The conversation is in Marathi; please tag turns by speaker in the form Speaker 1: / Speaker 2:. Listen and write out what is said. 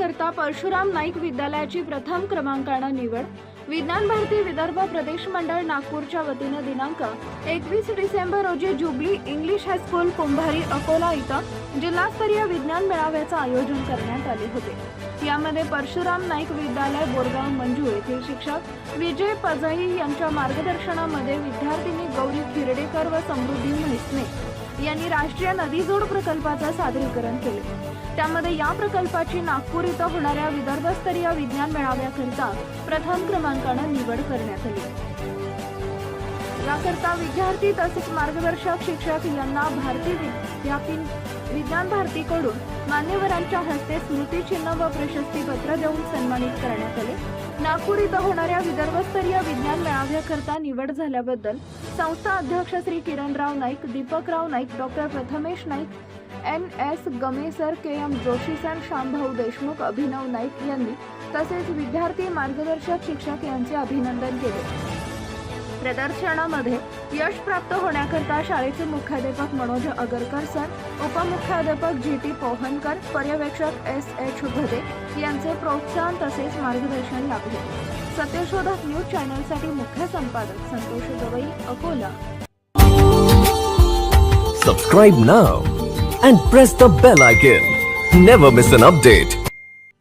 Speaker 1: याकरता परशुराम नाईक विद्यालयाची प्रथम क्रमांकाने निवड। विज्ञान भारती विदर्भ प्रदेश मंडळ नागपूरच्या वतीने दिनांक 21 डिसेंबर रोजी जुबली इंग्लिश हायस्कूल कुंभारी अकोला इथं जिल्हास्तरीय विज्ञान मेळाव्याचे आयोजन करण्यात आले होते। यामध्ये परशुराम नाईक विद्यालय बोरगाव मंजू येथील शिक्षक विजय पजाई यांच्या मार्गदर्शनामध्ये विद्यार्थिनी गौरी खिरडेकर व समृद्धी म्हैसने यांनी राष्ट्रीय नदी जोड प्रकल्पाचे सादरीकरण केले। त्यामध्ये या प्रकल्पाची नागपूर इथं होणाऱ्या विदर्भस्तरीय विज्ञान मेळाव्याकरिता प्रथम क्रमांकाने निवड करण्यात आली। याकरता विद्यार्थी तसेच मार्गदर्शक शिक्षक यांना भारती विज्ञान भारतीकडून मान्यवरांच्या हस्ते स्मृतिचिन्ह व प्रशस्तीपत्र देऊन सन्मानित करण्यात आले। नागपूर इथं होणाऱ्या विदर्भस्तरीय विज्ञान मेळाव्याकरता निवड झाल्याबद्दल संस्था अध्यक्ष Shri Kiranrao Naik, Deepakrao Naik, doctor Prathamesh Naik, NS Gamesar, KM Joshi sir, Shambhau Deshmukh, Abhinav Naik यांनी तसेच विद्यार्थी मार्गदर्शक शिक्षक यांचे अभिनंदन केले। प्रदर्शनामध्ये यश प्राप्त होण्याकरता शाळेचे मुख्याध्यापक मनोज अगरकर सर, उपमुख्याध्यापक GT पोहनकर, पर्यवेक्षक SH भदे यांचे प्रोत्साहन तसेच मार्गदर्शन लाभले। सत्यशोधक न्यूज चॅनलसाठी मुख्य संपादक Santosh Gavai, Akola.
Speaker 2: Subscribe now and press the bell icon. Never miss an update.